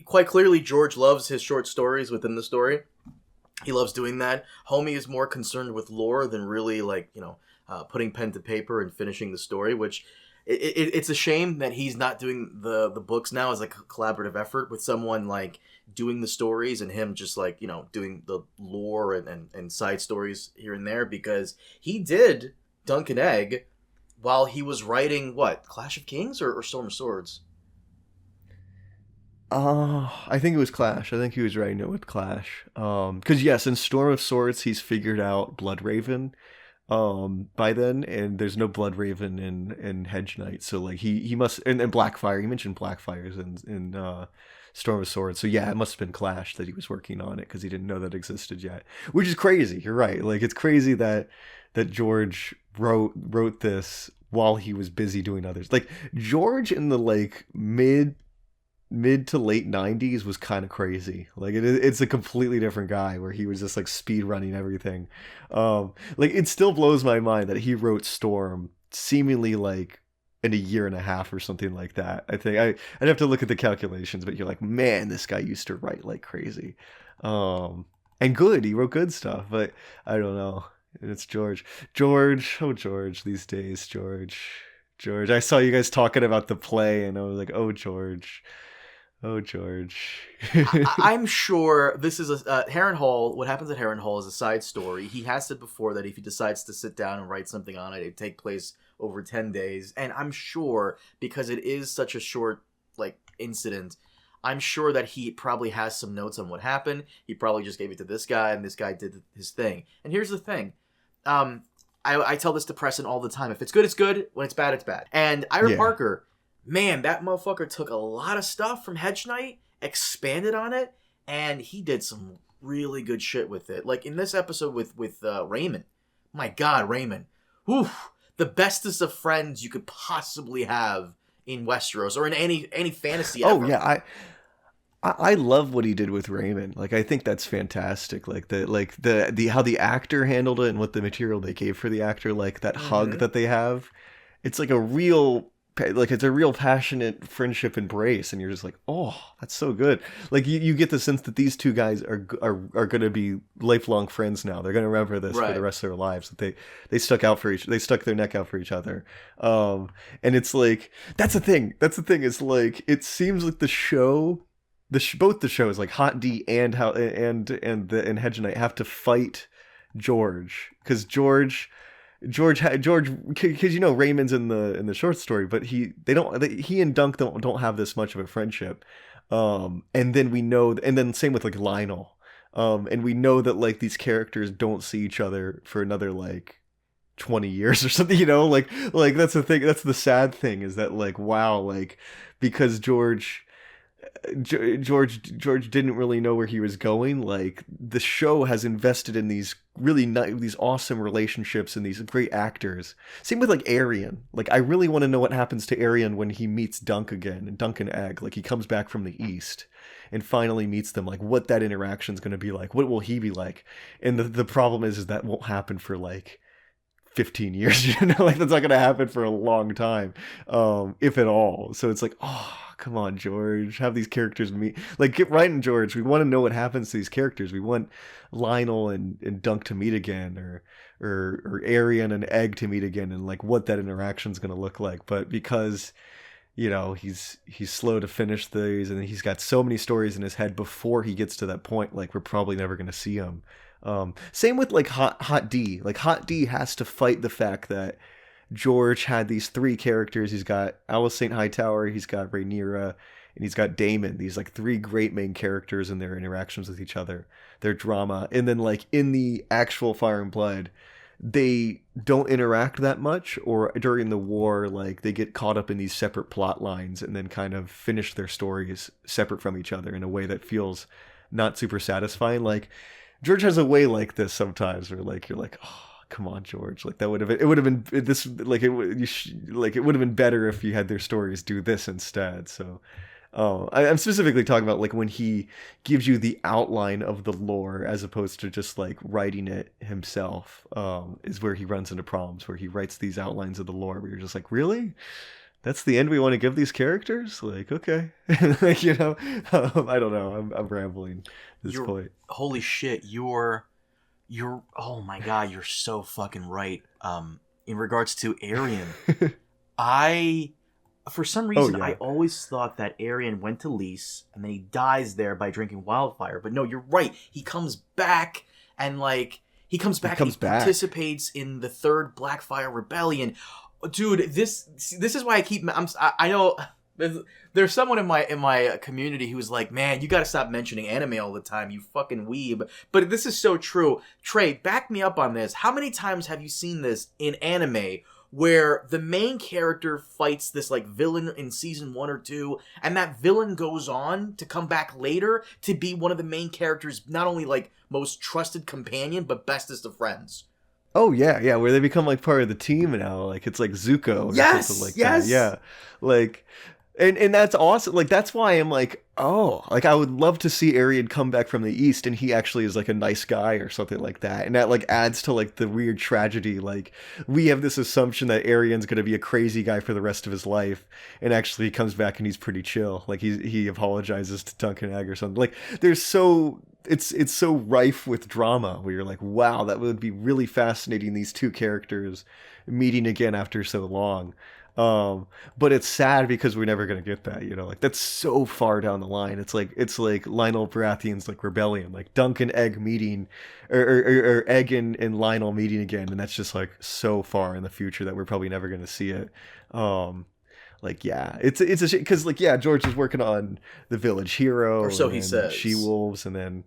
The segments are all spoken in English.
quite clearly, George loves his short stories within the story. He loves doing that. Homie is more concerned with lore than really putting pen to paper and finishing the story, which it's a shame that he's not doing the books now as like a collaborative effort with someone like doing the stories and him just like, doing the lore and side stories here and there, because he did Dunk and Egg while he was writing what, Clash of Kings or Storm of Swords? I think it was Clash. I think he was writing it with Clash. Because yes, in Storm of Swords, he's figured out Bloodraven. By then, and there's no Bloodraven in Hedge Knight, so like he must, and Blackfire. You mentioned Blackfires in Storm of Swords, so yeah, it must have been Clash that he was working on it because he didn't know that existed yet, which is crazy. You're right. Like it's crazy that George wrote this while he was busy doing others. Like George in the like mid to late 90s was kind of crazy. Like it's a completely different guy where he was just like speed running everything. Like it still blows my mind that he wrote Storm seemingly like in a year and a half or something like that. I think I'd have to look at the calculations, but you're like, man, this guy used to write like crazy. And good, he wrote good stuff, but I don't know. It's George. George these days, George. I saw you guys talking about the play and I was like, oh George. Oh, George. I'm sure this is Harrenhal. What happens at Harrenhal is a side story. He has said before that if he decides to sit down and write something on it, it'd take place over 10 days. And I'm sure, because it is such a short incident, I'm sure that he probably has some notes on what happened. He probably just gave it to this guy, and this guy did his thing. And here's the thing. I tell this to Preston all the time. If it's good, it's good. When it's bad, it's bad. And Ira Parker... Man, that motherfucker took a lot of stuff from Hedge Knight, expanded on it, and he did some really good shit with it. Like in this episode with Raymond. My God, Raymond. Oof, the bestest of friends you could possibly have in Westeros or in any fantasy ever. Oh yeah, I love what he did with Raymond. Like I think that's fantastic. Like the how the actor handled it and what the material they gave for the actor, like that hug that they have. It's like a real passionate friendship embrace, and you're just like, oh, that's so good. Like you get the sense that these two guys are going to be lifelong friends now. They're going to remember this for the rest of their lives. That they stuck their neck out for each other. And it's like that's the thing. Is like it seems like the show, both the shows like Hot D and Hedge Knight have to fight George because because Raymond's in the short story, but he and Dunk don't have this much of a friendship, and then same with like Lionel, and we know that like these characters don't see each other for another like 20 years or something, like that's the thing. That's the sad thing is that like wow, like because George didn't really know where he was going. Like the show has invested in these these awesome relationships and these great actors. Same with like Aerion. Like I really want to know what happens to Aerion when he meets Dunk again and Dunk and Egg. Like he comes back from the East and finally meets them. Like what that interaction is going to be like. What will he be like? And the problem is that won't happen for like 15 years. Like that's not going to happen for a long time, if at all. So it's like, oh. Come on, George. Have these characters meet. Like, get right in, George. We want to know what happens to these characters. We want Lionel and Dunk to meet again, or Aerion and Egg to meet again, and like what that interaction is going to look like. But because he's slow to finish these, and he's got so many stories in his head before he gets to that point. Like, we're probably never going to see him. Same with like Hot D. Like, Hot D has to fight the fact that George had these three characters. He's got Alice St. Hightower, he's got Rhaenyra, and he's got Daemon. These like three great main characters and their interactions with each other, their drama. And then like in the actual Fire and Blood, they don't interact that much, or during the war, like they get caught up in these separate plot lines and then kind of finish their stories separate from each other in a way that feels not super satisfying. Like George has a way like this sometimes where like you're like, oh, come on, George. Like it would have been this, like it would have been better if you had their stories do this instead. So, I'm specifically talking about like when he gives you the outline of the lore as opposed to just like writing it himself. Is where he runs into problems, where he writes these outlines of the lore where you're just like, really? that's the end we want to give these characters? Like, okay. Like, I don't know. I'm rambling at this point. Holy shit, you're oh my god, you're so fucking right. In regards to Aerion, I for some reason I always thought that Aerion went to Lys and then he dies there by drinking wildfire. But no, you're right. He comes back and he participates in the third Blackfire Rebellion. Dude, this is why I know there's someone in my community who's like, man, you got to stop mentioning anime all the time, you fucking weeb. But this is so true. Trey, back me up on this. How many times have you seen this in anime where the main character fights this villain in season 1 or 2, and that villain goes on to come back later to be one of the main characters' not only most trusted companion but bestest of friends? Oh yeah, where they become part of the team now. It's Zuko or something like that. Yeah. And that's awesome. That's why I'm I would love to see Aerion come back from the East and he actually is a nice guy or something like that. And that adds to the weird tragedy. We have this assumption that Aerion's going to be a crazy guy for the rest of his life, and actually he comes back and he's pretty chill. He apologizes to Duncan Egg or something. There's so it's so rife with drama where you're wow, that would be really fascinating, these two characters meeting again after so long. But it's sad because we're never going to get that, that's so far down the line. It's like Lionel Baratheon's rebellion, Duncan Egg meeting or Egg and Lionel meeting again. And that's just so far in the future that we're probably never going to see it. Yeah, it's a shame because George is working on the Village Hero, or so he says. She-Wolves, and then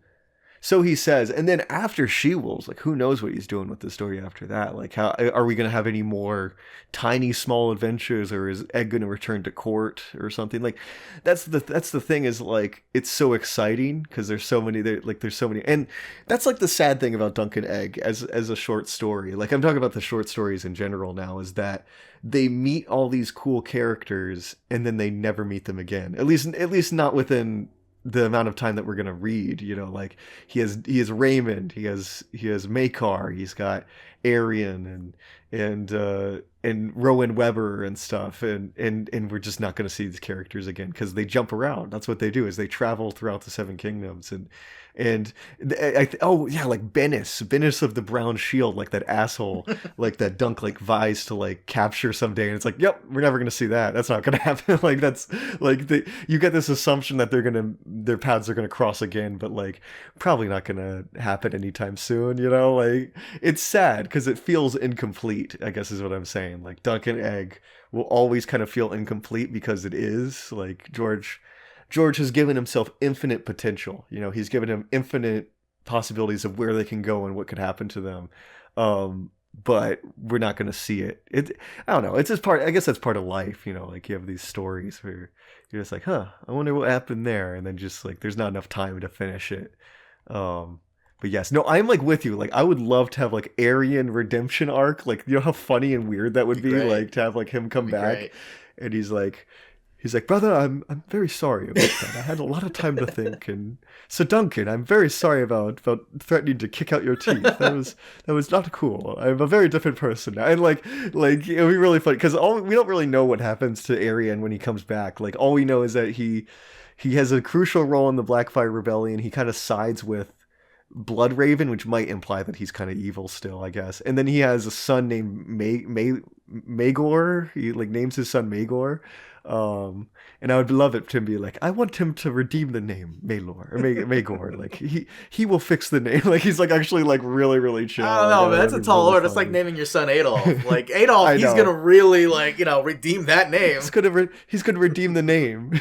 so he says, and then after She-Wolves, who knows what he's doing with the story after that? How are we going to have any more tiny, small adventures, or is Egg going to return to court or something? That's the thing is it's so exciting because there's so many there's so many, and that's the sad thing about Duncan Egg as a short story. I'm talking about the short stories in general now, is that they meet all these cool characters and then they never meet them again. At least not within the amount of time that we're gonna read. He has Raymond, he has Maekar, he's got Aerion and Rowan Weber and stuff, and we're just not gonna see these characters again because they jump around. That's what they do, is they travel throughout the Seven Kingdoms, and Bennis of the Brown Shield, that asshole, that Dunk vies to capture someday, and it's yep, we're never gonna see that. That's not gonna happen. That's you get this assumption that their paths are gonna cross again, but probably not gonna happen anytime soon. It's sad because it feels incomplete, I guess is what I'm saying. Dunk and Egg will always kind of feel incomplete because it is George has given himself infinite potential. He's given him infinite possibilities of where they can go and what could happen to them. But we're not going to see it. I don't know. It's just part. I guess that's part of life. You have these stories where you're just I wonder what happened there, and then just there's not enough time to finish it. But yes, no, I'm with you. I would love to have Aerion redemption arc. How funny and weird that would be. To have him come back, great. And he's brother, I'm very sorry about that. I had a lot of time to think, and so Duncan, I'm very sorry about threatening to kick out your teeth. That was not cool. I'm a very different person now. And it would be really funny because we don't really know what happens to Aerion when he comes back. All we know is that he has a crucial role in the Blackfire Rebellion. He kind of sides with Bloodraven, which might imply that he's kind of evil still, I guess. And then he has a son named Maegor. He names his son Maegor. And I would love it to be I want him to redeem the name Maelor or Maegor. He will fix the name. He's actually really, really chill. I don't know, man. That's a tall order. It's like naming your son Adolf. Adolf, he's gonna really redeem that name. He's gonna redeem the name.